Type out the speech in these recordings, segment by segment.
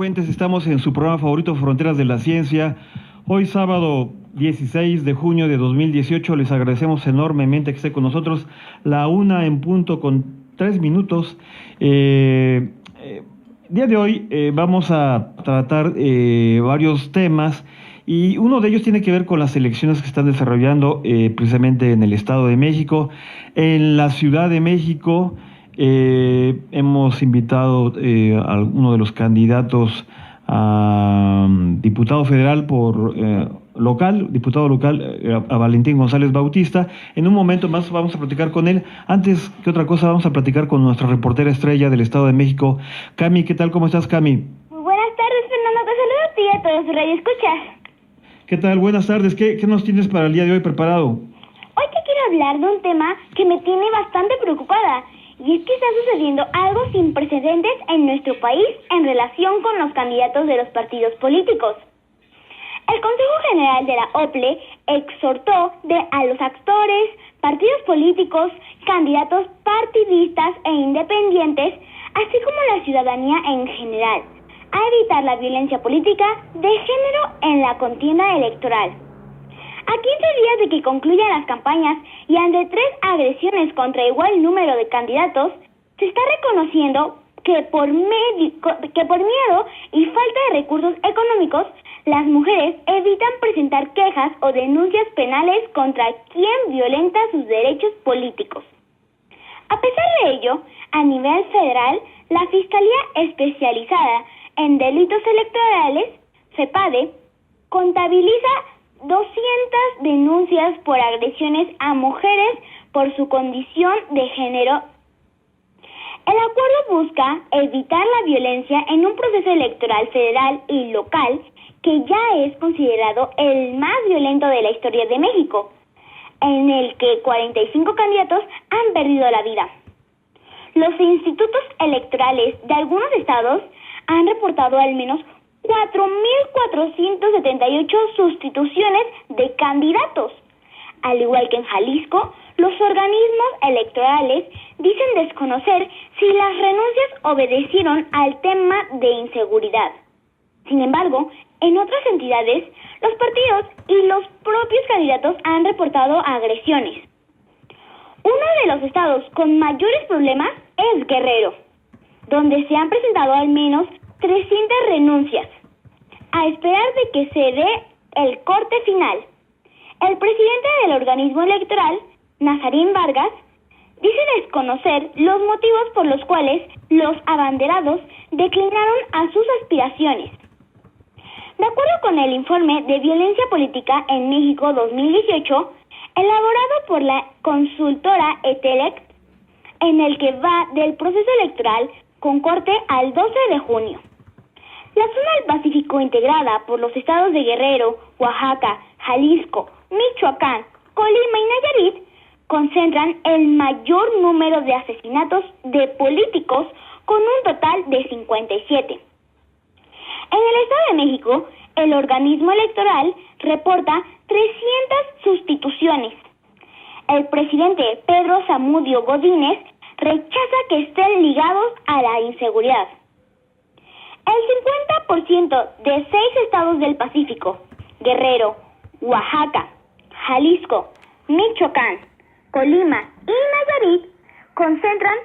Fuentes, estamos en su programa favorito, Fronteras de la Ciencia. Hoy sábado 16 de junio de 2018, les agradecemos enormemente que esté con nosotros. La 1:03. Día de hoy vamos a tratar varios temas y uno de ellos tiene que ver con las elecciones que están desarrollando precisamente en el Estado de México, en la Ciudad de México. Hemos invitado a uno de los candidatos a diputado federal diputado local, a Valentín González Bautista. En un momento más vamos a platicar con él. Antes que otra cosa, vamos a platicar con nuestra reportera estrella del Estado de México, Cami. ¿Qué tal? ¿Cómo estás, Cami? Muy buenas tardes, Fernando. Te saludo a ti y a todos sus radioescuchas. ¿Qué tal? Buenas tardes. ¿Qué nos tienes para el día de hoy preparado? Hoy te quiero hablar de un tema que me tiene bastante preocupada. Y es que está sucediendo algo sin precedentes en nuestro país en relación con los candidatos de los partidos políticos. El Consejo General de la OPLE exhortó a los actores, partidos políticos, candidatos partidistas e independientes, así como la ciudadanía en general, a evitar la violencia política de género en la contienda electoral. A 15 días de que concluyan las campañas y ante 3 agresiones contra igual número de candidatos, se está reconociendo que por miedo y falta de recursos económicos, las mujeres evitan presentar quejas o denuncias penales contra quien violenta sus derechos políticos. A pesar de ello, a nivel federal, la Fiscalía Especializada en Delitos Electorales, FEPADE, contabiliza 200 denuncias por agresiones a mujeres por su condición de género. El acuerdo busca evitar la violencia en un proceso electoral federal y local que ya es considerado el más violento de la historia de México, en el que 45 candidatos han perdido la vida. Los institutos electorales de algunos estados han reportado al menos 4.478 sustituciones de candidatos. Al igual que en Jalisco, los organismos electorales dicen desconocer si las renuncias obedecieron al tema de inseguridad. Sin embargo, en otras entidades, los partidos y los propios candidatos han reportado agresiones. Uno de los estados con mayores problemas es Guerrero, donde se han presentado al menos 300 renuncias. A esperar de que se dé el corte final, el presidente del organismo electoral, Nazarín Vargas, dice desconocer los motivos por los cuales los abanderados declinaron a sus aspiraciones. De acuerdo con el informe de Violencia Política en México 2018, elaborado por la consultora ETELEC, en el que va del proceso electoral con corte al 12 de junio. La zona del Pacífico, integrada por los estados de Guerrero, Oaxaca, Jalisco, Michoacán, Colima y Nayarit, concentran el mayor número de asesinatos de políticos con un total de 57. En el Estado de México, el organismo electoral reporta 300 sustituciones. El presidente Pedro Zamudio Godínez rechaza que estén ligados a la inseguridad. El 50% de 6 estados del Pacífico, Guerrero, Oaxaca, Jalisco, Michoacán, Colima y Nayarit, concentran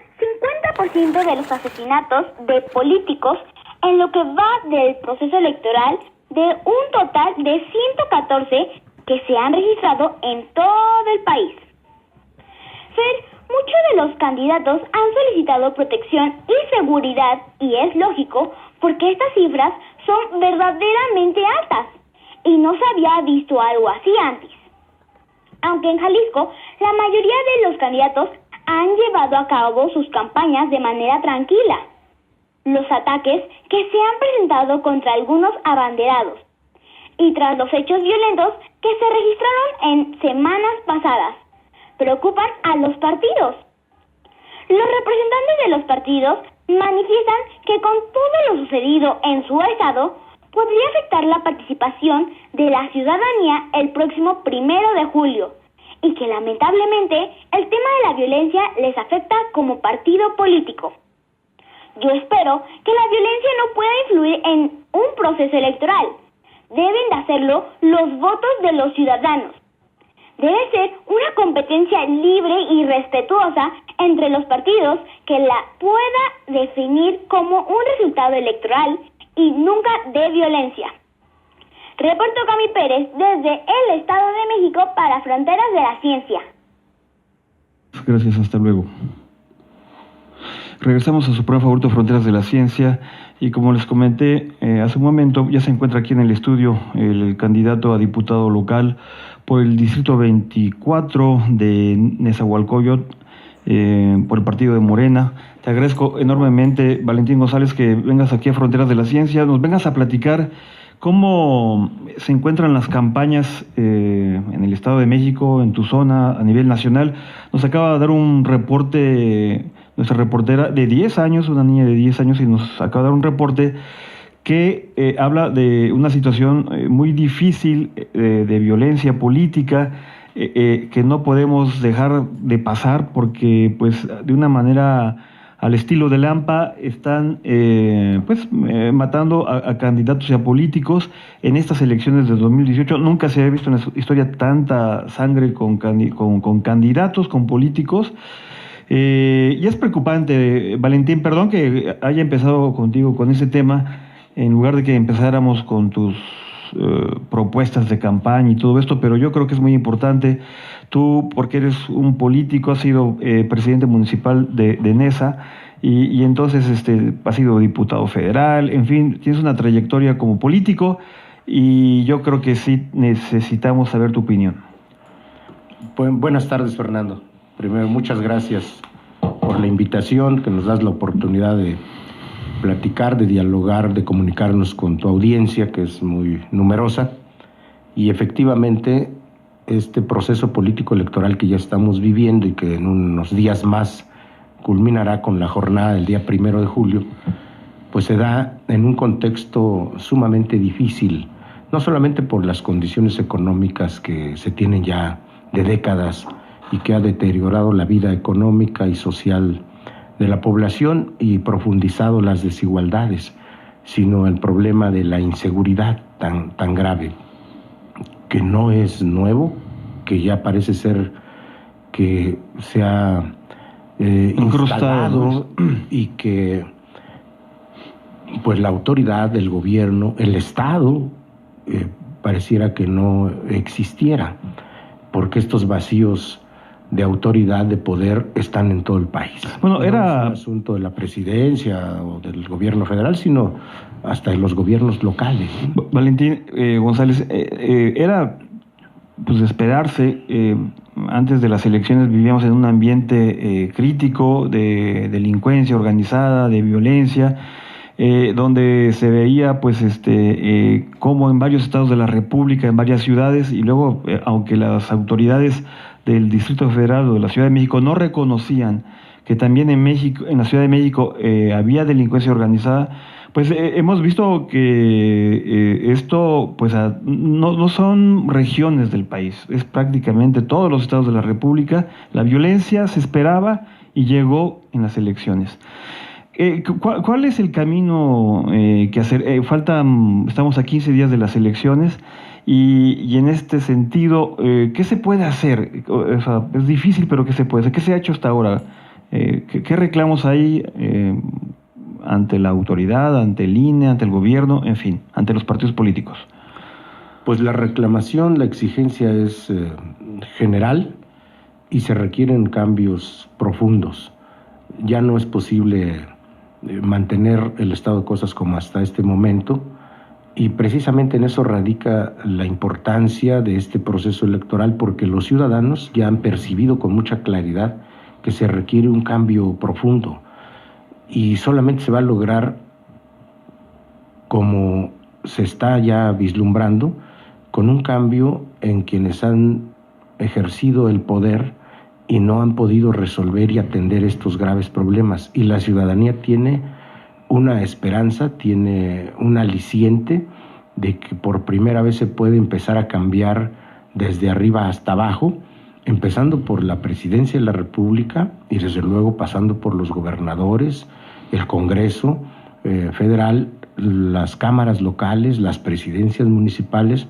50% de los asesinatos de políticos en lo que va del proceso electoral, de un total de 114 que se han registrado en todo el país. Muchos de los candidatos han solicitado protección y seguridad, y es lógico porque estas cifras son verdaderamente altas y no se había visto algo así antes. Aunque en Jalisco la mayoría de los candidatos han llevado a cabo sus campañas de manera tranquila. Los ataques que se han presentado contra algunos abanderados y tras los hechos violentos que se registraron en semanas pasadas preocupan a los partidos. Los representantes de los partidos manifiestan que con todo lo sucedido en su estado podría afectar la participación de la ciudadanía el próximo 1 de julio y que lamentablemente el tema de la violencia les afecta como partido político. Yo espero que la violencia no pueda influir en un proceso electoral. Deben de hacerlo los votos de los ciudadanos. Debe ser una competencia libre y respetuosa entre los partidos que la pueda definir como un resultado electoral y nunca de violencia. Reporto Cami Pérez desde el Estado de México para Fronteras de la Ciencia. Gracias, hasta luego. Regresamos a su programa favorito, Fronteras de la Ciencia, y como les comenté hace un momento, ya se encuentra aquí en el estudio el candidato a diputado local por el Distrito 24 de Nezahualcóyotl, por el partido de Morena. Te agradezco enormemente, Valentín González, que vengas aquí a Fronteras de la Ciencia, nos vengas a platicar cómo se encuentran las campañas en el Estado de México, en tu zona, a nivel nacional. Nos acaba de dar un reporte nuestra reportera de 10 años, una niña de 10 años, y nos acaba de dar un reporte que habla de una situación muy difícil de violencia política que no podemos dejar de pasar porque, pues, de una manera al estilo de Lampa están matando a candidatos y a políticos en estas elecciones de 2018. Nunca se había visto en la historia tanta sangre con candidatos, con políticos. Y es preocupante, Valentín, perdón que haya empezado contigo con ese tema, en lugar de que empezáramos con tus propuestas de campaña y todo esto, pero yo creo que es muy importante. Tú, porque eres un político, has sido presidente municipal de Neza, y entonces has sido diputado federal, en fin, tienes una trayectoria como político, y yo creo que sí necesitamos saber tu opinión. Buenas tardes, Fernando. Primero, muchas gracias por la invitación, que nos das la oportunidad de platicar, de dialogar, de comunicarnos con tu audiencia, que es muy numerosa. Y efectivamente, este proceso político electoral que ya estamos viviendo y que en unos días más culminará con la jornada del día 1 de julio, pues se da en un contexto sumamente difícil, no solamente por las condiciones económicas que se tienen ya de décadas y que ha deteriorado la vida económica y social de la población y profundizado las desigualdades, sino el problema de la inseguridad tan grave, que no es nuevo, que ya parece ser que se ha instalado y que pues la autoridad del gobierno, el Estado, pareciera que no existiera, porque estos vacíos de autoridad, de poder, están en todo el país. Bueno, no era es un asunto de la presidencia o del gobierno federal, sino hasta de los gobiernos locales. Valentín González, era pues de esperarse. Antes de las elecciones vivíamos en un ambiente crítico de delincuencia organizada, de violencia, donde se veía pues como en varios estados de la República, en varias ciudades, y luego aunque las autoridades del Distrito Federal o de la Ciudad de México no reconocían que también en México, en la Ciudad de México había delincuencia organizada, pues hemos visto que esto pues no son regiones del país, es prácticamente todos los estados de la República. La violencia se esperaba y llegó en las elecciones. ¿Cuál es el camino que hacer? Estamos a 15 días de las elecciones y en este sentido, ¿qué se puede hacer? O sea, es difícil, pero ¿qué se puede hacer? ¿Qué se ha hecho hasta ahora? ¿Qué reclamos hay ante la autoridad, ante el INE, ante el gobierno, en fin, ante los partidos políticos? Pues la reclamación, la exigencia es general y se requieren cambios profundos. Ya no es posible mantener el estado de cosas como hasta este momento, y precisamente en eso radica la importancia de este proceso electoral, porque los ciudadanos ya han percibido con mucha claridad que se requiere un cambio profundo, y solamente se va a lograr, como se está ya vislumbrando, con un cambio en quienes han ejercido el poder y no han podido resolver y atender estos graves problemas. Y la ciudadanía tiene una esperanza, tiene un aliciente de que por primera vez se puede empezar a cambiar desde arriba hasta abajo, empezando por la presidencia de la República y desde luego pasando por los gobernadores el Congreso federal, las cámaras locales, las presidencias municipales,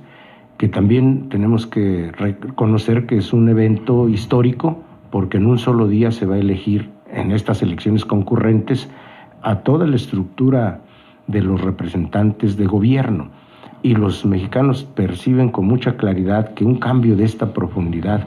que también tenemos que reconocer que es un evento histórico, porque en un solo día se va a elegir en estas elecciones concurrentes a toda la estructura de los representantes de gobierno. Y los mexicanos perciben con mucha claridad que un cambio de esta profundidad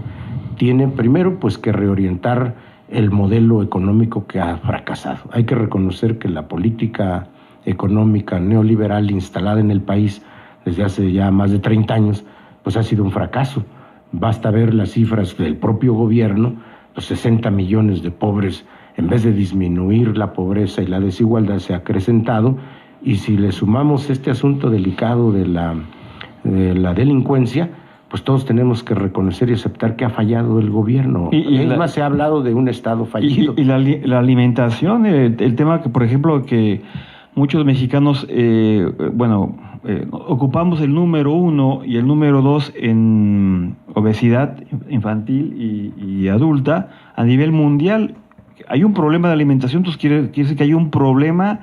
tiene primero pues que reorientar el modelo económico que ha fracasado. Hay que reconocer que la política económica neoliberal instalada en el país desde hace ya más de 30 años, pues ha sido un fracaso. Basta ver las cifras del propio gobierno, los 60 millones de pobres, en vez de disminuir la pobreza y la desigualdad, se ha acrecentado, y si le sumamos este asunto delicado de la delincuencia, pues todos tenemos que reconocer y aceptar que ha fallado el gobierno. Más se ha hablado de un Estado fallido. Y la alimentación, el tema que, por ejemplo, que muchos mexicanos, ocupamos el número 1 y el número 2 en obesidad infantil y adulta a nivel mundial. Hay un problema de alimentación, entonces quiere decir que hay un problema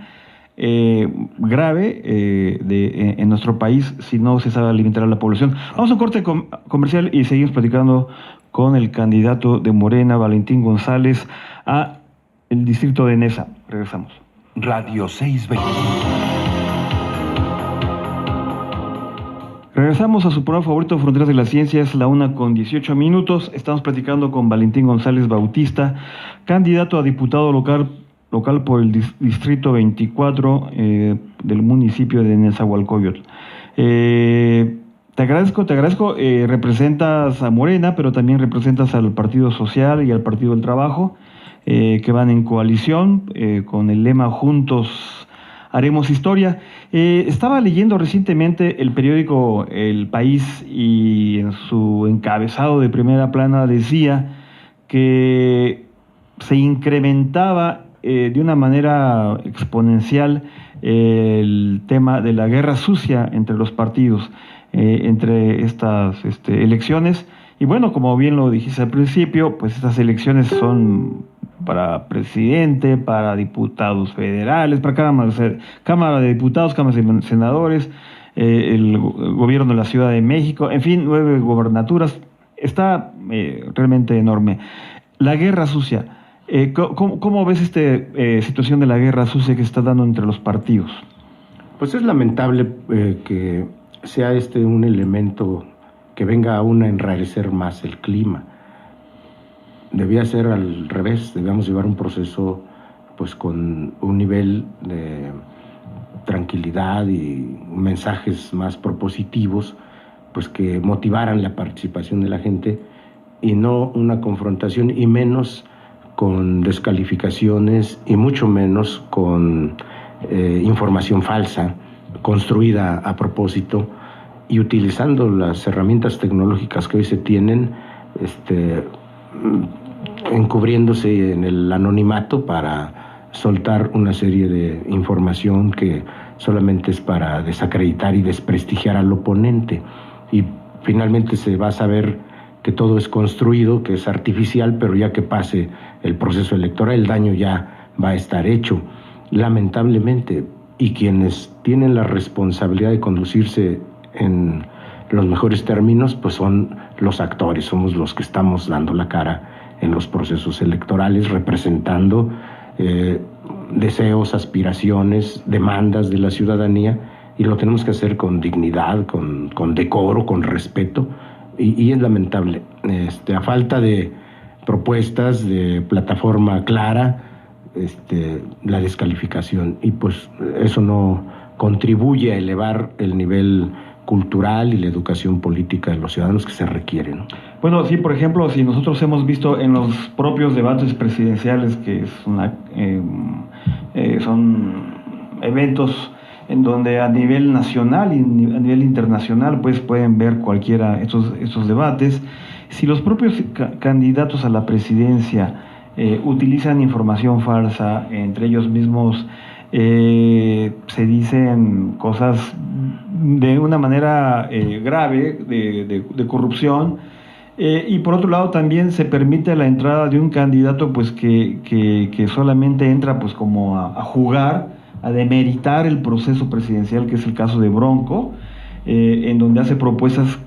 grave en nuestro país si no se sabe alimentar a la población. Vamos a un corte comercial y seguimos platicando con el candidato de Morena, Valentín González, a el distrito de Neza. Regresamos. Radio 620. Regresamos a su programa favorito, Fronteras de la Ciencia, es la 1:18. Estamos platicando con Valentín González Bautista, candidato a diputado local por el distrito 24 del municipio de Nezahualcóyotl. Te agradezco, representas a Morena, pero también representas al Partido Social y al Partido del Trabajo, que van en coalición con el lema Juntos Haremos Historia. Estaba leyendo recientemente el periódico El País y en su encabezado de primera plana decía que se incrementaba de una manera exponencial el tema de la guerra sucia entre los partidos, entre estas elecciones. Y bueno, como bien lo dijiste al principio, pues estas elecciones son para presidente, para diputados federales, para Cámara de Diputados, Cámara de Senadores, el gobierno de la Ciudad de México, en fin, 9 gobernaturas. Está realmente enorme. La guerra sucia. ¿Cómo ves esta situación de la guerra sucia que se está dando entre los partidos? Pues es lamentable que sea un elemento que venga aún a enrarecer más el clima. Debía ser al revés, debíamos llevar un proceso pues con un nivel de tranquilidad y mensajes más propositivos, pues que motivaran la participación de la gente y no una confrontación, y menos con descalificaciones y mucho menos con información falsa, construida a propósito y utilizando las herramientas tecnológicas que hoy se tienen, encubriéndose en el anonimato para soltar una serie de información que solamente es para desacreditar y desprestigiar al oponente. Y finalmente se va a saber que todo es construido, que es artificial, pero ya que pase el proceso electoral, el daño ya va a estar hecho, lamentablemente. Y quienes tienen la responsabilidad de conducirse en los mejores términos, pues son los actores, somos los que estamos dando la cara en los procesos electorales, representando deseos, aspiraciones, demandas de la ciudadanía, y lo tenemos que hacer con dignidad, con decoro, con respeto. Y es lamentable, a falta de propuestas, de plataforma clara, la descalificación, y pues eso no contribuye a elevar el nivel cultural y la educación política de los ciudadanos que se requiere, ¿no? Bueno, sí, por ejemplo, si nosotros hemos visto en los propios debates presidenciales que son eventos en donde a nivel nacional y a nivel internacional pues pueden ver cualquiera estos debates. Si los propios candidatos a la presidencia utilizan información falsa, entre ellos mismos se dicen cosas de una manera grave de corrupción, Y por otro lado también se permite la entrada de un candidato pues que solamente entra pues como a jugar, a demeritar el proceso presidencial, que es el caso de Bronco, en donde hace propuestas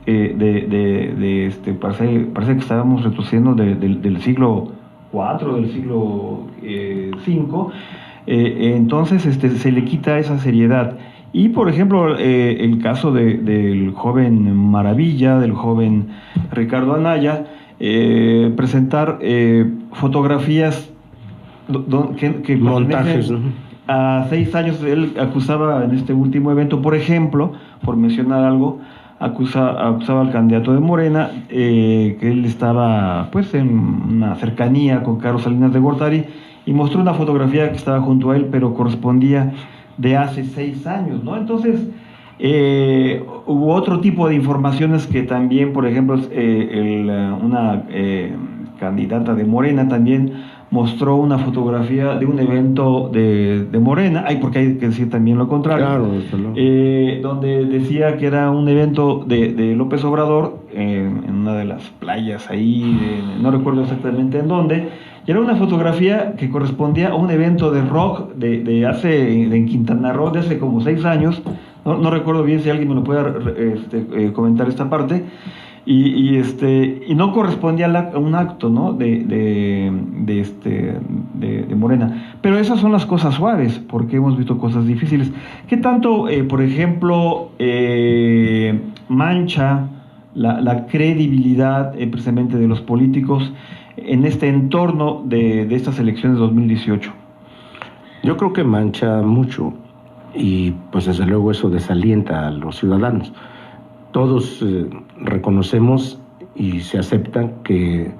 parece que estábamos retrocediendo del siglo IV, del siglo V. Entonces se le quita esa seriedad. Y por ejemplo, el caso del joven Maravilla, del joven Ricardo Anaya, presentar fotografías que montajes, ¿no? A 6 años. Él acusaba en este último evento, por ejemplo, por mencionar algo, acusaba al candidato de Morena, que él estaba pues en una cercanía con Carlos Salinas de Gortari, y mostró una fotografía que estaba junto a él, pero correspondía de hace 6 años, ¿no? Entonces, hubo otro tipo de informaciones que también, por ejemplo, una candidata de Morena también mostró una fotografía de un evento de Morena, porque hay que decir también lo contrario, Claro, donde decía que era un evento de López Obrador, en una de las playas ahí, no recuerdo exactamente en dónde, y era una fotografía que correspondía a un evento de rock en Quintana Roo, de hace como 6 años. No recuerdo bien, si alguien me lo puede comentar esta parte. Y no correspondía a un acto, ¿no? de Morena. Pero esas son las cosas suaves, porque hemos visto cosas difíciles. ¿Qué tanto, por ejemplo, mancha la credibilidad precisamente de los políticos en este entorno de estas elecciones de 2018? Yo creo que mancha mucho, y pues desde luego eso desalienta a los ciudadanos. Todos reconocemos y se acepta que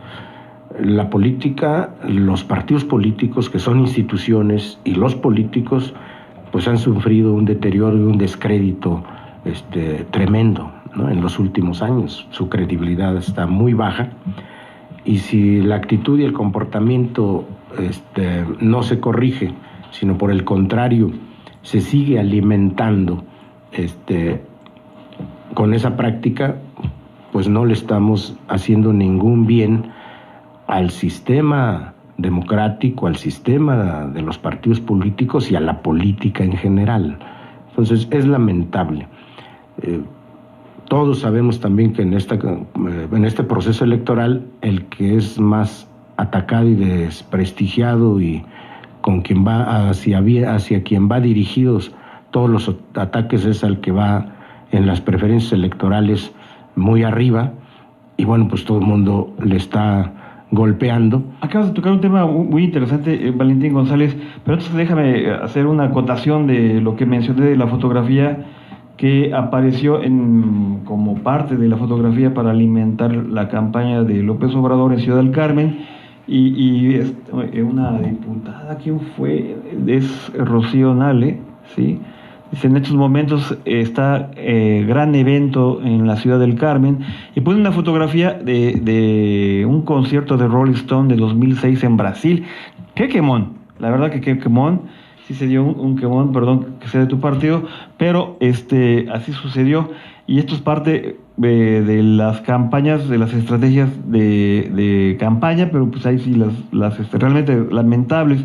la política, los partidos políticos, que son instituciones, y los políticos, pues han sufrido un deterioro y un descrédito tremendo, ¿no? En los últimos años. Su credibilidad está muy baja, y si la actitud y el comportamiento no se corrige, sino por el contrario, se sigue alimentando con esa práctica, pues no le estamos haciendo ningún bien al sistema democrático, al sistema de los partidos políticos y a la política en general. Entonces es lamentable. Todos sabemos también que en este proceso electoral, el que es más atacado y desprestigiado, y con quien va hacia quien va dirigidos todos los ataques, es al que va en las preferencias electorales muy arriba, y bueno, pues todo el mundo le está golpeando. Acabas de tocar un tema muy interesante, Valentín González, pero antes déjame hacer una acotación de lo que mencioné de la fotografía que apareció como parte de la fotografía para alimentar la campaña de López Obrador en Ciudad del Carmen, y una diputada, ¿quién fue? Es Rocío Nale, ¿sí? Dice: en estos momentos está gran evento en la Ciudad del Carmen, y pone una fotografía de un concierto de Rolling Stone de 2006 en Brasil. ¡Qué quemón! La verdad que qué quemón. Sí se dio un quemón, perdón que sea de tu partido, pero así sucedió, y esto es parte de las campañas, de las estrategias de campaña, pero pues ahí sí las realmente lamentables.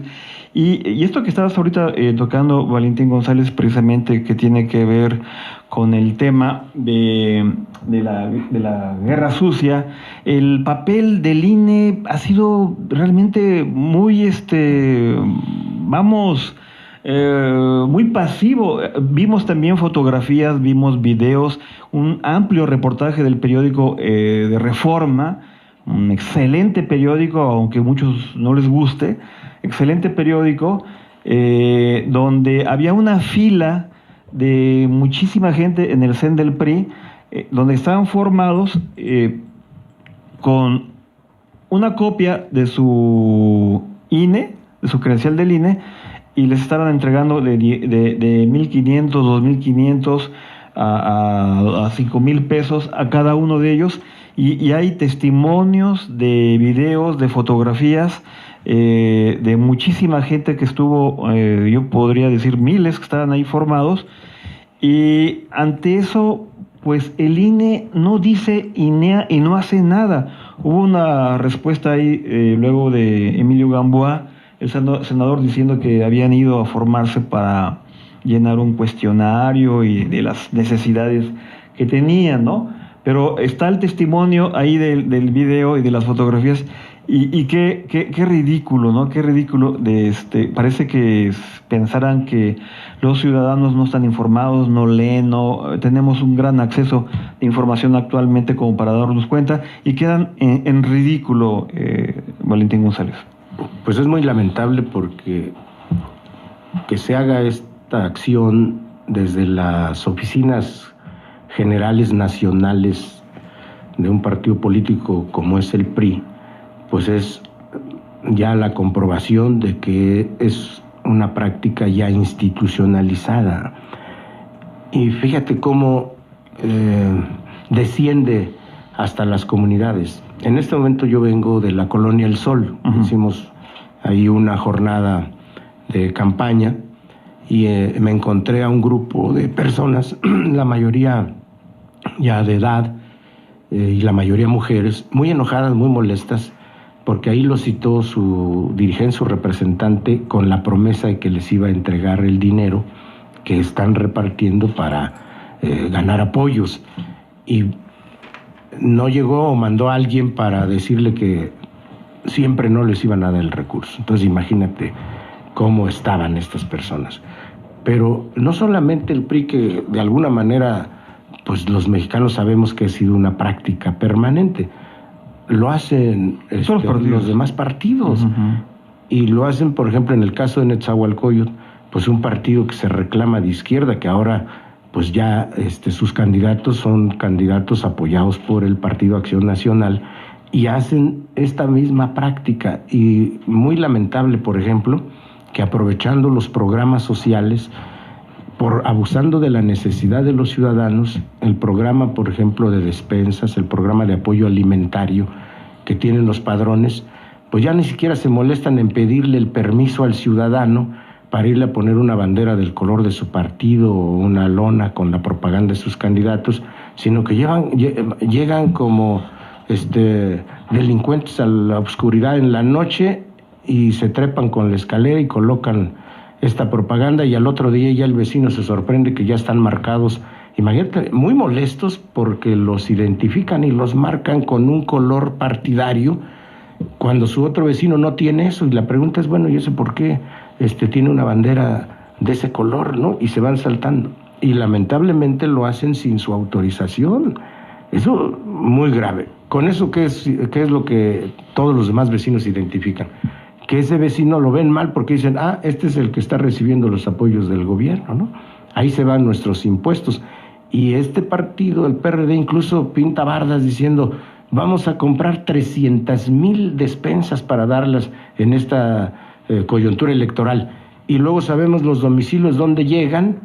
Y esto que estabas ahorita tocando, Valentín González, precisamente, que tiene que ver con el tema de la guerra sucia, el papel del INE ha sido realmente muy, muy pasivo. Vimos también fotografías, vimos videos, un amplio reportaje del periódico de Reforma, un excelente periódico, aunque a muchos no les guste, excelente periódico, donde había una fila de muchísima gente en el CEN del PRI, donde estaban formados con una copia de su INE, de su credencial del INE, y les estaban entregando de 1,500, 2,500 a 5,000 pesos a cada uno de ellos, y hay testimonios de videos, de fotografías de muchísima gente que estuvo, yo podría decir miles que estaban ahí formados, y ante eso pues el INE no dice INEA y no hace nada. Hubo una respuesta ahí luego de Emilio Gamboa, el senador, diciendo que habían ido a formarse para llenar un cuestionario y de las necesidades que tenían, ¿no? Pero está el testimonio ahí del video y de las fotografías y qué ridículo, ¿no? Qué ridículo parece que pensaran que los ciudadanos no están informados, no leen, no tenemos un gran acceso de información actualmente como para darnos cuenta y quedan en ridículo, Valentín González. Pues es muy lamentable porque que se haga esta acción desde las oficinas generales nacionales de un partido político como es el PRI, pues es ya la comprobación de que es una práctica ya institucionalizada. Y fíjate cómo desciende hasta las comunidades. En este momento yo vengo de la Colonia El Sol. Hicimos ahí una jornada de campaña y me encontré a un grupo de personas, la mayoría ya de edad y la mayoría mujeres, muy enojadas, muy molestas, porque ahí lo citó su dirigente, su representante, con la promesa de que les iba a entregar el dinero que están repartiendo para ganar apoyos. Y no llegó o mandó a alguien para decirle que siempre no les iban a dar el recurso. Entonces imagínate cómo estaban estas personas. Pero no solamente el PRI, que de alguna manera pues los mexicanos sabemos que ha sido una práctica permanente, lo hacen los demás partidos. Y lo hacen, por ejemplo, en el caso de Netzahualcóyotl, pues un partido que se reclama de izquierda, que ahora pues ya sus candidatos son candidatos apoyados por el Partido Acción Nacional, y hacen esta misma práctica. Y muy lamentable, por ejemplo, que aprovechando los programas sociales, abusando de la necesidad de los ciudadanos, el programa, por ejemplo, de despensas, el programa de apoyo alimentario que tienen los padrones, pues ya ni siquiera se molestan en pedirle el permiso al ciudadano para irle a poner una bandera del color de su partido o una lona con la propaganda de sus candidatos, sino que llegan como delincuentes a la oscuridad en la noche y se trepan con la escalera y colocan esta propaganda, y al otro día ya el vecino se sorprende que ya están marcados, imagínate, muy molestos porque los identifican y los marcan con un color partidario, cuando su otro vecino no tiene eso. Y la pregunta es, bueno, ¿y eso por qué tiene una bandera de ese color, no? Y se van saltando. Y lamentablemente lo hacen sin su autorización. Eso muy grave. Con eso, ¿qué es lo que todos los demás vecinos identifican? Que ese vecino lo ven mal porque dicen, este es el que está recibiendo los apoyos del gobierno, ¿no? Ahí se van nuestros impuestos. Y este partido, el PRD, incluso pinta bardas diciendo, vamos a comprar 300,000 despensas para darlas en esta coyuntura electoral. Y luego sabemos los domicilios donde llegan,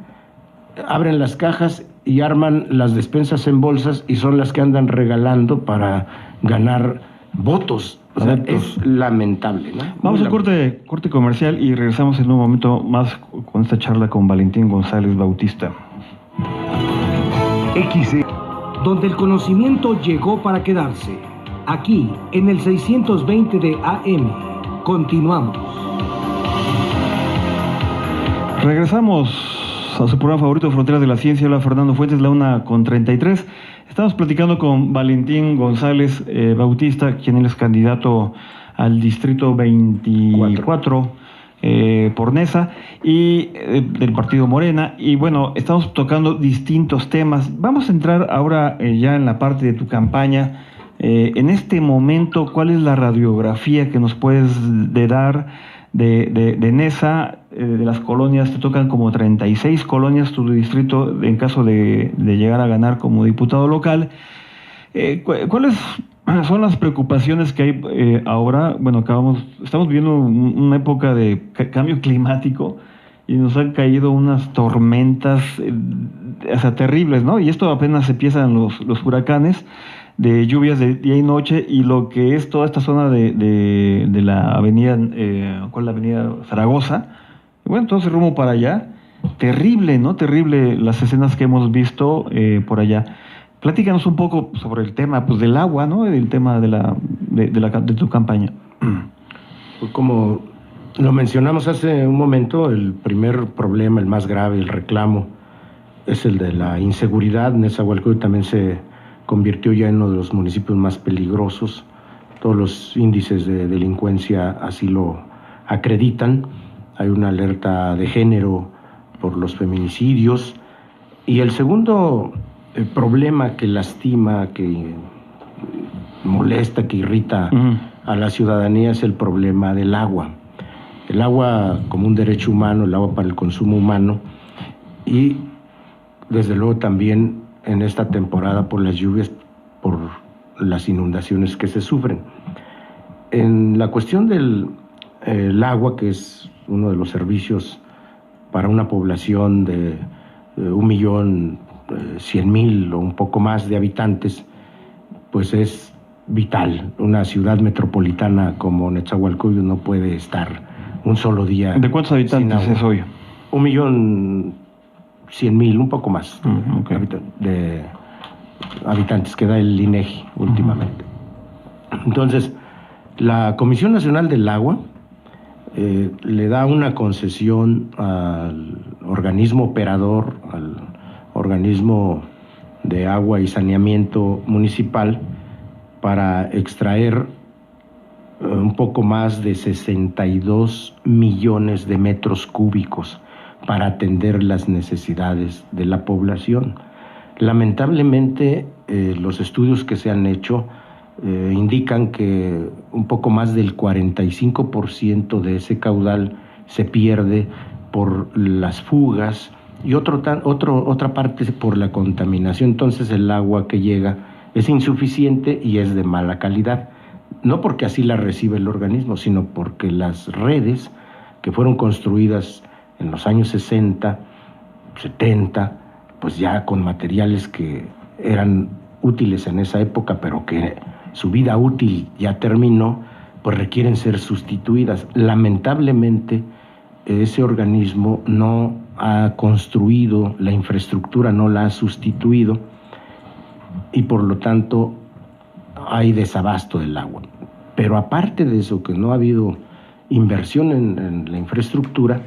abren las cajas y arman las despensas en bolsas y son las que andan regalando para ganar votos. O sea, es lamentable, ¿no? Vamos a corte comercial y regresamos en un momento más con esta charla con Valentín González Bautista. Donde el conocimiento llegó para quedarse. Aquí, en el 620 de AM. Continuamos. Regresamos a su programa favorito, Fronteras de la Ciencia. Habla Fernando Fuentes, la 1:33. Estamos platicando con Valentín González Bautista, quien es candidato al distrito 24 por Nesa y del partido Morena. Y bueno, estamos tocando distintos temas. Vamos a entrar ahora ya en la parte de tu campaña. En este momento, ¿cuál es la radiografía que nos puedes dar de Nesa, de las colonias? Te tocan como 36 colonias tu distrito en caso de llegar a ganar como diputado local. ¿Cuáles son las preocupaciones que hay ahora? Bueno, estamos viviendo una época de cambio climático y nos han caído unas tormentas terribles, ¿no? Y esto apenas empiezan los huracanes, de lluvias de día y noche, y lo que es toda esta zona de la avenida, ¿cuál es la avenida? Zaragoza. Bueno, entonces rumbo para allá. Terrible, ¿no? Terrible las escenas que hemos visto por allá. Platícanos un poco sobre el tema pues, del agua, ¿no? El tema de tu campaña. Como lo mencionamos hace un momento, el primer problema, el más grave, el reclamo, es el de la inseguridad. Nezahualcóyotl también se convirtió ya en uno de los municipios más peligrosos. Todos los índices de delincuencia así lo acreditan. Hay una alerta de género por los feminicidios. Y el segundo problema que lastima, que molesta, que irrita a la ciudadanía es el problema del agua. El agua como un derecho humano, el agua para el consumo humano, y desde luego también en esta temporada por las lluvias, por las inundaciones que se sufren. En la cuestión del agua, que es uno de los servicios para una población de 1.100.000 o un poco más de habitantes, pues es vital. Una ciudad metropolitana como Nezahualcóyotl no puede estar un solo día. ¿De cuántos habitantes es hoy? 1.100.000, un poco más de habitantes que da el INEGI últimamente. Entonces, la Comisión Nacional del Agua le da una concesión al organismo operador, al organismo de agua y saneamiento municipal, para extraer un poco más de 62 millones de metros cúbicos para atender las necesidades de la población. Lamentablemente, los estudios que se han hecho indican que un poco más del 45% de ese caudal se pierde por las fugas y otra parte por la contaminación. Entonces el agua que llega es insuficiente y es de mala calidad. No porque así la recibe el organismo, sino porque las redes que fueron construidas en los años 60, 70, pues ya con materiales que eran útiles en esa época, pero que su vida útil ya terminó, pues requieren ser sustituidas. Lamentablemente, ese organismo no ha construido la infraestructura, no la ha sustituido, y por lo tanto hay desabasto del agua. Pero aparte de eso, que no ha habido inversión en la infraestructura,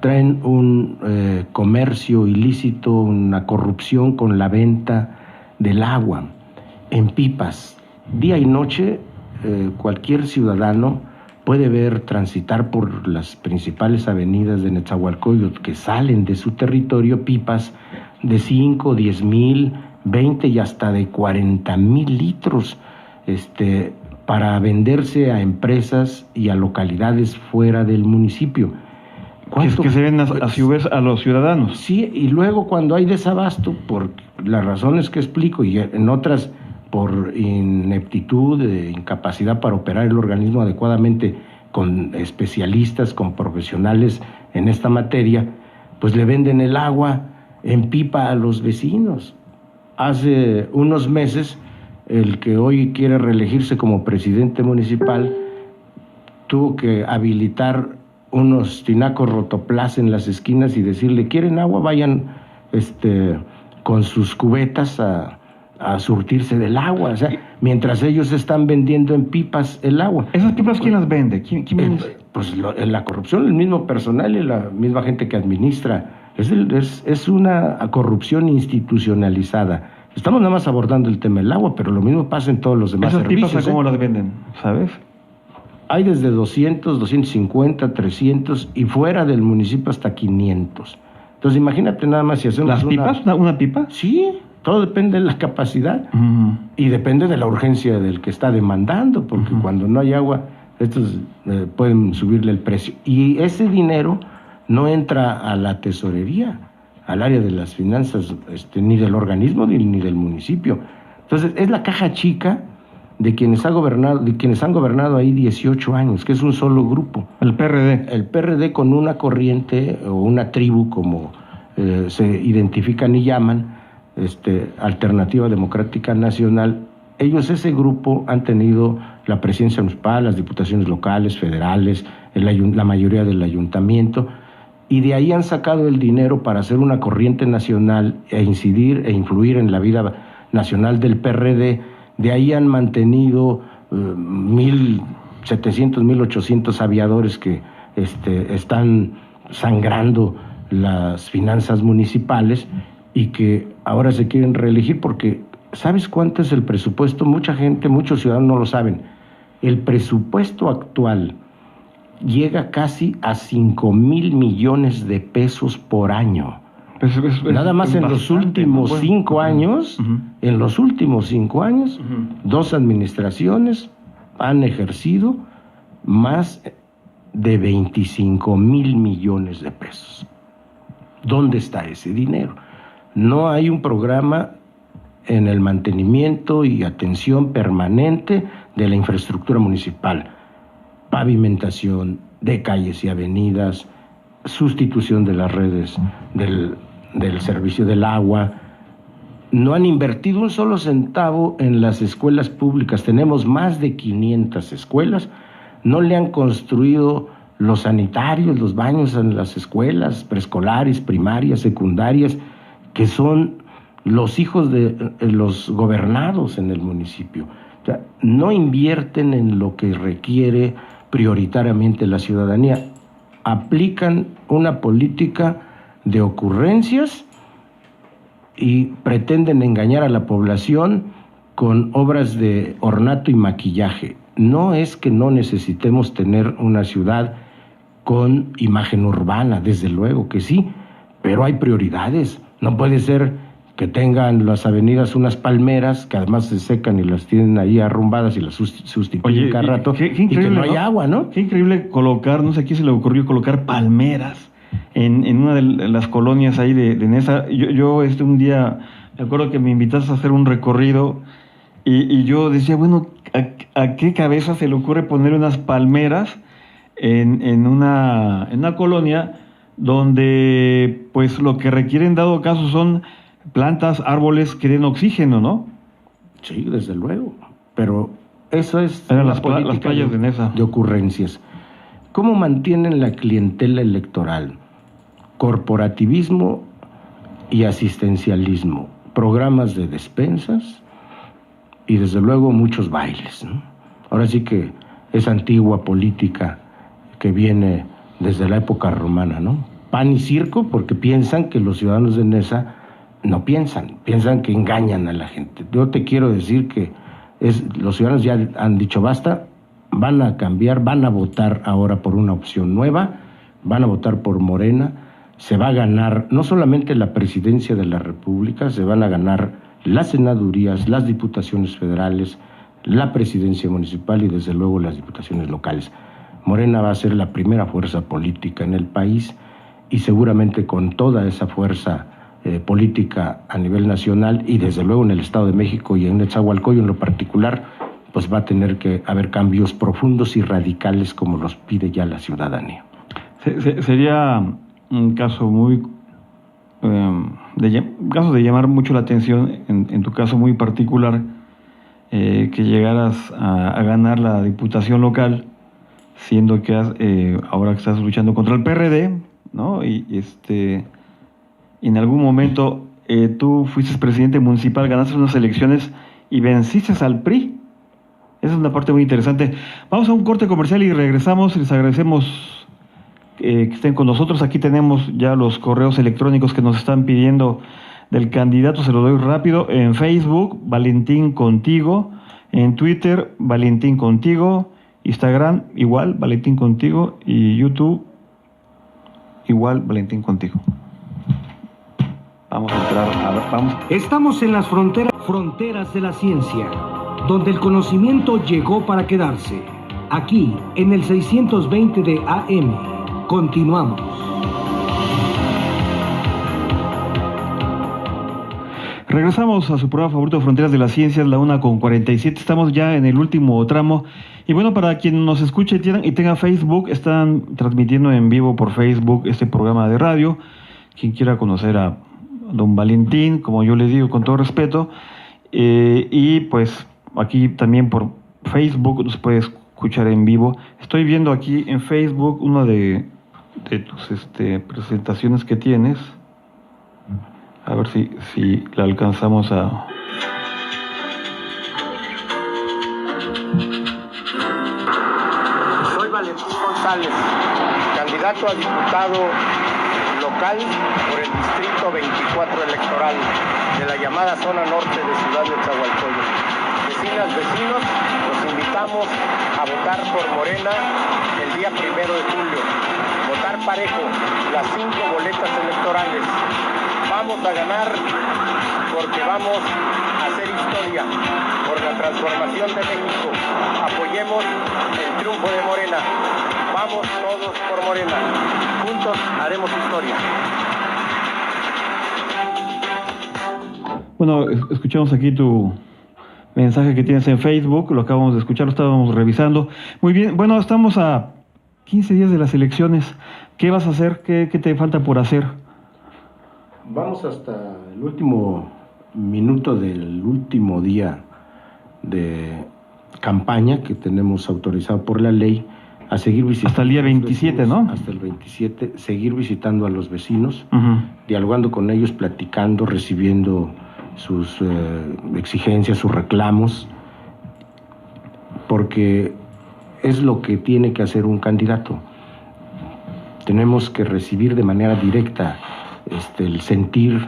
traen un comercio ilícito, una corrupción con la venta del agua en pipas. Día y noche, cualquier ciudadano puede ver transitar por las principales avenidas de Nezahualcóyotl que salen de su territorio pipas de 5, 10,000, 20 y hasta de 40,000 litros para venderse a empresas y a localidades fuera del municipio. Es que se ven a su vez a los ciudadanos. Sí, y luego cuando hay desabasto, por las razones que explico, y en otras por ineptitud, incapacidad para operar el organismo adecuadamente con especialistas, con profesionales en esta materia, pues le venden el agua en pipa a los vecinos. Hace unos meses, el que hoy quiere reelegirse como presidente municipal tuvo que habilitar unos tinacos rotoplas en las esquinas y decirle: ¿quieren agua? Vayan con sus cubetas a surtirse del agua. O sea, mientras ellos están vendiendo en pipas el agua. ¿Esas pipas quién las vende? ¿Quién Pues la corrupción, el mismo personal y la misma gente que administra. Es una corrupción institucionalizada. Estamos nada más abordando el tema del agua, pero lo mismo pasa en todos los demás servicios. ¿Esas pipas cómo las venden? ¿Sabes? Hay desde 200, 250, 300 y fuera del municipio hasta 500. Entonces imagínate nada más si hacemos ¿Las pipas? ¿Una pipa? Sí, todo depende de la capacidad y depende de la urgencia del que está demandando, porque cuando no hay agua, estos pueden subirle el precio. Y ese dinero no entra a la tesorería, al área de las finanzas, ni del organismo ni del municipio. Entonces es la caja chica de quienes han gobernado ahí 18 años, que es un solo grupo. El PRD. El PRD con una corriente o una tribu, como se identifican y llaman, Alternativa Democrática Nacional. Ellos, ese grupo, han tenido la presidencia municipal, las diputaciones locales, federales, la mayoría del ayuntamiento, y de ahí han sacado el dinero para hacer una corriente nacional e incidir e influir en la vida nacional del PRD, de ahí han mantenido 1,700, 1,800 aviadores que están sangrando las finanzas municipales y que ahora se quieren reelegir porque ¿sabes cuánto es el presupuesto? Mucha gente, muchos ciudadanos no lo saben. El presupuesto actual llega casi a 5,000 millones de pesos por año. Nada más en los últimos 5 años, en los últimos 5 años, 2 administraciones han ejercido más de 25,000 millones de pesos. ¿Dónde está ese dinero? No hay un programa en el mantenimiento y atención permanente de la infraestructura municipal, pavimentación de calles y avenidas, sustitución de las redes del servicio del agua. No han invertido un solo centavo en las escuelas públicas. Tenemos más de 500 escuelas. No le han construido los sanitarios, los baños en las escuelas preescolares, primarias, secundarias, que son los hijos de los gobernados en el municipio. O sea, no invierten en lo que requiere prioritariamente la ciudadanía. Aplican una política de ocurrencias y pretenden engañar a la población con obras de ornato y maquillaje. No es que no necesitemos tener una ciudad con imagen urbana, desde luego que sí, pero hay prioridades. No puede ser que tengan las avenidas unas palmeras que además se secan y las tienen ahí arrumbadas y las sustituyen cada rato, qué increíble, y que no hay agua, ¿no? Qué increíble colocar, no sé a quién se le ocurrió colocar palmeras en una de las colonias ahí de Nesa. Yo un día me acuerdo que me invitaste a hacer un recorrido y yo decía, bueno, ¿a qué cabeza se le ocurre poner unas palmeras en una colonia donde pues lo que requieren dado caso son plantas, árboles que den oxígeno, ¿no? Sí, desde luego, pero eso es eran la las política playas de Nesa. de ocurrencias. ¿Cómo mantienen la clientela electoral? Corporativismo y asistencialismo, programas de despensas y desde luego muchos bailes, ¿no? Ahora sí que es antigua política que viene desde la época romana, ¿no? Pan y circo, porque piensan que los ciudadanos de Nesa no piensan que engañan a la gente. Yo te quiero decir que los ciudadanos ya han dicho basta, van a cambiar, van a votar ahora por una opción nueva, van a votar por Morena, se va a ganar no solamente la presidencia de la República, se van a ganar las senadurías, las diputaciones federales, la presidencia municipal y desde luego las diputaciones locales. Morena va a ser la primera fuerza política en el país y seguramente con toda esa fuerza política a nivel nacional y desde luego en el Estado de México y en Nezahualcóyotl en lo particular, pues va a tener que haber cambios profundos y radicales como los pide ya la ciudadanía. Sería un caso muy caso de llamar mucho la atención, en tu caso muy particular, que llegaras a ganar la diputación local, siendo que ahora que estás luchando contra el PRD, ¿no? Y en algún momento tú fuiste presidente municipal, ganaste unas elecciones y venciste al PRI. Esa es una parte muy interesante. Vamos a un corte comercial y regresamos. Les agradecemos que estén con nosotros. Aquí tenemos ya los correos electrónicos que nos están pidiendo del candidato. Se lo doy rápido. En Facebook, Valentín Contigo. En Twitter, Valentín Contigo. Instagram, igual, Valentín Contigo. Y YouTube, igual, Valentín Contigo. Vamos a entrar. Vamos. Estamos en las fronteras de la ciencia, donde el conocimiento llegó para quedarse. Aquí, en el 620 de AM. Continuamos. Regresamos a su programa favorito, Fronteras de las Ciencias, la 1:47. Estamos ya en el último tramo. Y bueno, para quien nos escuche y tenga Facebook, están transmitiendo en vivo por Facebook este programa de radio. Quien quiera conocer a don Valentín, como yo les digo, con todo respeto. Y pues aquí también por Facebook nos puede escuchar en vivo. Estoy viendo aquí en Facebook una de tus presentaciones que tienes. A ver si la alcanzamos a González, candidato a diputado local por el distrito 24 electoral de la llamada zona norte de Ciudad de Nezahualcóyotl. Vecinas, vecinos, los invitamos a votar por Morena el día 1 de julio. Votar parejo, las 5 boletas electorales. Vamos a ganar porque vamos a hacer historia por la transformación de México. Apoyemos el triunfo de Morena. Vamos todos por Morena. Juntos haremos historia. Bueno, escuchamos aquí tu mensaje que tienes en Facebook, lo acabamos de escuchar, lo estábamos revisando. Muy bien, bueno, estamos a 15 días de las elecciones. ¿Qué vas a hacer? ¿Qué te falta por hacer? Vamos hasta el último minuto del último día de campaña que tenemos autorizado por la ley a seguir visitando. Hasta el día 27, vecinos, ¿no? Hasta el 27, seguir visitando a los vecinos, Uh-huh. dialogando con ellos, platicando, recibiendo sus exigencias, sus reclamos, porque es lo que tiene que hacer un candidato. Tenemos que recibir de manera directa el sentir,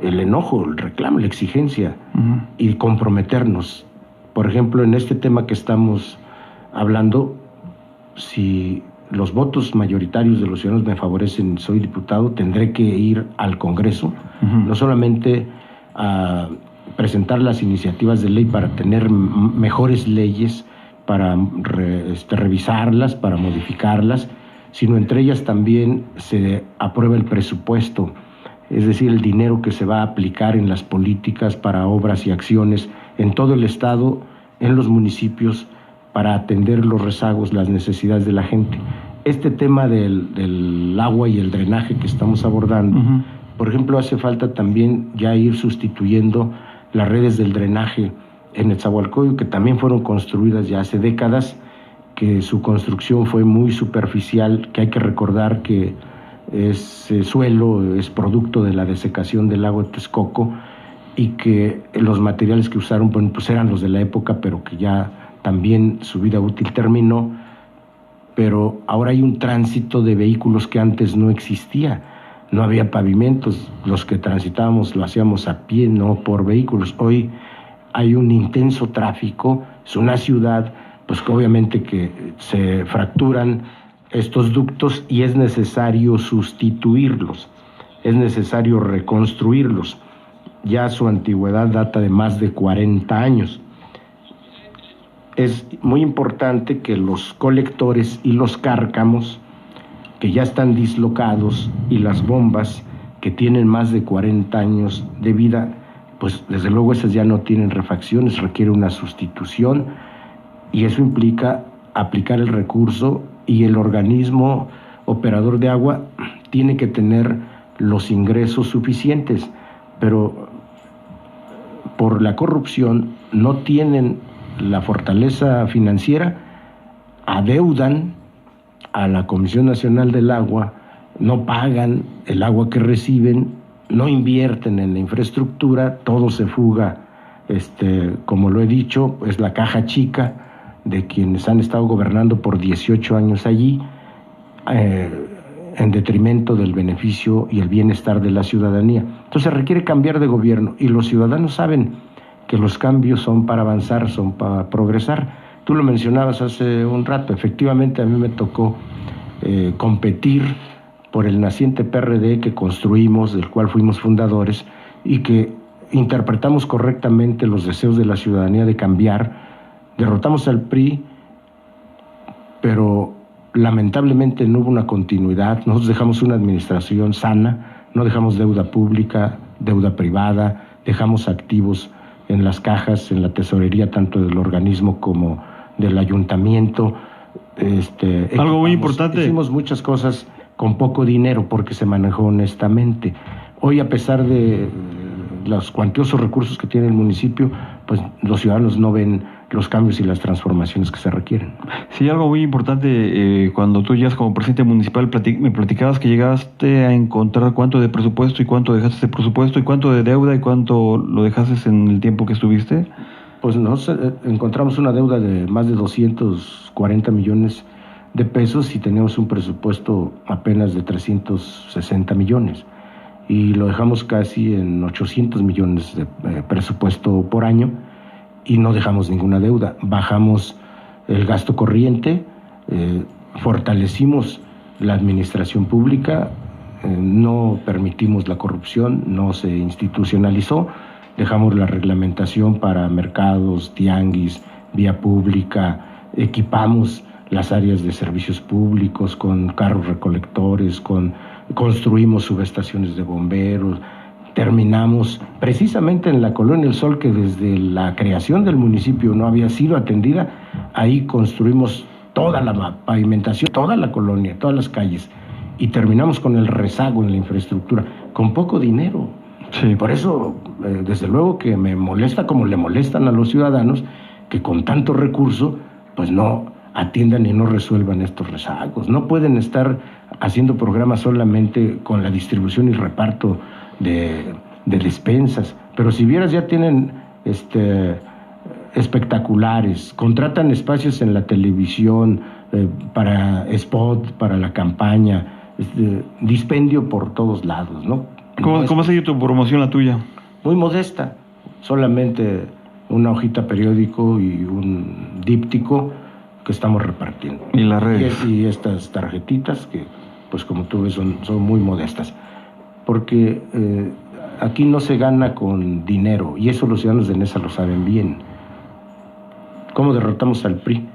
el enojo, el reclamo, la exigencia, uh-huh, y comprometernos. Por ejemplo, en este tema que estamos hablando, si los votos mayoritarios de los ciudadanos me favorecen, soy diputado, tendré que ir al Congreso, uh-huh, no solamente a presentar las iniciativas de ley para tener mejores leyes, para revisarlas, para modificarlas, sino entre ellas también se aprueba el presupuesto, es decir, el dinero que se va a aplicar en las políticas para obras y acciones en todo el estado, en los municipios, para atender los rezagos, las necesidades de la gente. Este tema del agua y el drenaje que estamos abordando, uh-huh, por ejemplo, hace falta también ya ir sustituyendo las redes del drenaje en Nezahualcóyotl, que también fueron construidas ya hace décadas, que su construcción fue muy superficial, que hay que recordar que ese suelo es producto de la desecación del lago de Texcoco y que los materiales que usaron pues eran los de la época, pero que ya también su vida útil terminó, pero ahora hay un tránsito de vehículos que antes no existía. No había pavimentos, los que transitábamos lo hacíamos a pie, no por vehículos. Hoy hay un intenso tráfico, es una ciudad, pues que obviamente que se fracturan estos ductos y es necesario sustituirlos, es necesario reconstruirlos. Ya su antigüedad data de más de 40 años. Es muy importante que los colectores y los cárcamos que ya están dislocados y las bombas que tienen más de 40 años de vida, pues desde luego esas ya no tienen refacciones, requiere una sustitución y eso implica aplicar el recurso y el organismo operador de agua tiene que tener los ingresos suficientes, pero por la corrupción no tienen la fortaleza financiera, adeudan a la Comisión Nacional del Agua, no pagan el agua que reciben, no invierten en la infraestructura, todo se fuga, como lo he dicho, es la caja chica de quienes han estado gobernando por 18 años allí, en detrimento del beneficio y el bienestar de la ciudadanía. Entonces requiere cambiar de gobierno y los ciudadanos saben que los cambios son para avanzar, son para progresar. Tú lo mencionabas hace un rato, efectivamente a mí me tocó competir por el naciente PRD que construimos, del cual fuimos fundadores, y que interpretamos correctamente los deseos de la ciudadanía de cambiar. Derrotamos al PRI, pero lamentablemente no hubo una continuidad. Nosotros dejamos una administración sana, no dejamos deuda pública, deuda privada, dejamos activos en las cajas, en la tesorería, tanto del organismo como del ayuntamiento. Algo muy importante. Hicimos muchas cosas con poco dinero porque se manejó honestamente. Hoy, a pesar de los cuantiosos recursos que tiene el municipio, pues los ciudadanos no ven los cambios y las transformaciones que se requieren. Sí, algo muy importante, cuando tú llegas como presidente municipal, me platicabas que llegaste a encontrar cuánto de presupuesto y cuánto dejaste de presupuesto y cuánto de deuda y cuánto lo dejaste en el tiempo que estuviste. Pues nos encontramos una deuda de más de 240 millones de pesos y teníamos un presupuesto apenas de 360 millones. Y lo dejamos casi en 800 millones de presupuesto por año y no dejamos ninguna deuda. Bajamos el gasto corriente, fortalecimos la administración pública, no permitimos la corrupción, no se institucionalizó, dejamos la reglamentación para mercados, tianguis, vía pública, equipamos las áreas de servicios públicos con carros recolectores, construimos subestaciones de bomberos, terminamos precisamente en la Colonia El Sol, que desde la creación del municipio no había sido atendida. Ahí construimos toda la pavimentación, toda la colonia, todas las calles, y terminamos con el rezago en la infraestructura, con poco dinero. Sí. Por eso, desde luego que me molesta, como le molestan a los ciudadanos, que con tanto recurso, pues no atiendan y no resuelvan estos rezagos. No pueden estar haciendo programas solamente con la distribución y reparto de despensas, pero si vieras, ya tienen espectaculares, contratan espacios en la televisión para spot, para la campaña, dispendio por todos lados, ¿no? ¿Cómo sigue tu promoción, la tuya? Muy modesta, solamente una hojita periódico y un díptico que estamos repartiendo. Y las redes. Y estas tarjetitas que, pues como tú ves, son muy modestas. Porque aquí no se gana con dinero, y eso los ciudadanos de Neza lo saben bien. ¿Cómo derrotamos al PRI?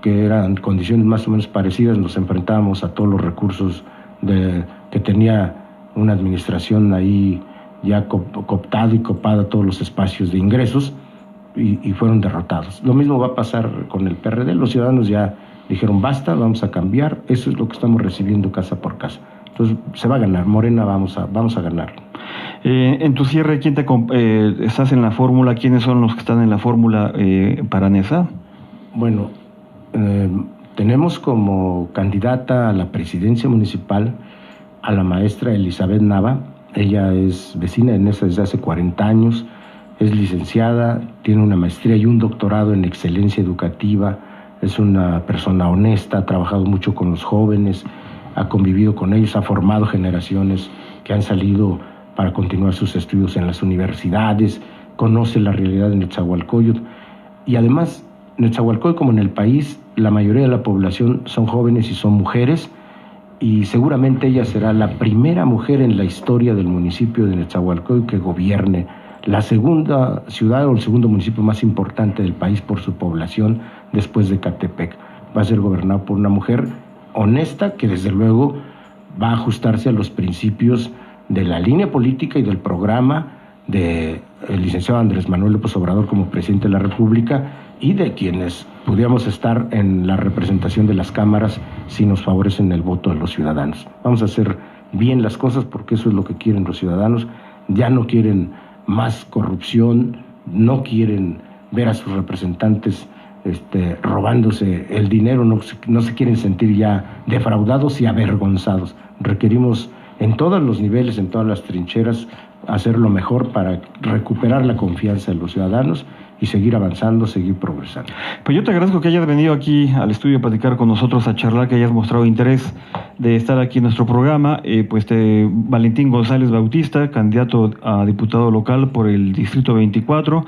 Que eran condiciones más o menos parecidas, nos enfrentábamos a todos los recursos que tenía una administración ahí ya cooptada y copada todos los espacios de ingresos, y fueron derrotados. Lo mismo va a pasar con el PRD. Los ciudadanos ya dijeron basta, vamos a cambiar. Eso es lo que estamos recibiendo casa por casa. Entonces se va a ganar, Morena vamos a ganar. En tu cierre, ¿quién estás en la fórmula? ¿Quiénes son los que están en la fórmula para Neza? Bueno, tenemos como candidata a la presidencia municipal a la maestra Elizabeth Nava. Ella es vecina de Neza desde hace 40 años, es licenciada, tiene una maestría y un doctorado en excelencia educativa, es una persona honesta, ha trabajado mucho con los jóvenes, ha convivido con ellos, ha formado generaciones que han salido para continuar sus estudios en las universidades, conoce la realidad de Nezahualcóyotl, y además, Nezahualcóyotl, como en el país, la mayoría de la población son jóvenes y son mujeres, y seguramente ella será la primera mujer en la historia del municipio de Nezahualcóyotl que gobierne la segunda ciudad o el segundo municipio más importante del país por su población después de Ecatepec. Va a ser gobernado por una mujer honesta que desde luego va a ajustarse a los principios de la línea política y del programa del licenciado Andrés Manuel López Obrador como presidente de la República, y de quienes pudiéramos estar en la representación de las cámaras si nos favorecen el voto de los ciudadanos. Vamos a hacer bien las cosas porque eso es lo que quieren los ciudadanos. Ya no quieren más corrupción, no quieren ver a sus representantes robándose el dinero, no se quieren sentir ya defraudados y avergonzados. Requerimos en todos los niveles, en todas las trincheras, hacer lo mejor para recuperar la confianza de los ciudadanos y seguir avanzando, seguir progresando. Pues yo te agradezco que hayas venido aquí al estudio a platicar con nosotros, a charlar, que hayas mostrado interés de estar aquí en nuestro programa. Valentín González Bautista, candidato a diputado local por el Distrito 24,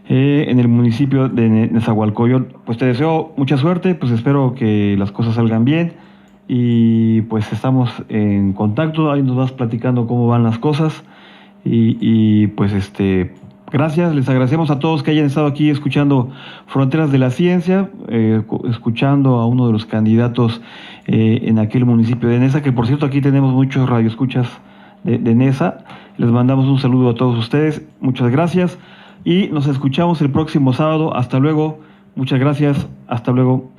en el municipio de Nezahualcóyotl. Pues te deseo mucha suerte, pues espero que las cosas salgan bien, y pues estamos en contacto, ahí nos vas platicando cómo van las cosas, y gracias, les agradecemos a todos que hayan estado aquí escuchando Fronteras de la Ciencia, escuchando a uno de los candidatos en aquel municipio de Neza, que por cierto aquí tenemos muchos radioescuchas de Neza. Les mandamos un saludo a todos ustedes, muchas gracias, y nos escuchamos el próximo sábado. Hasta luego, muchas gracias, hasta luego.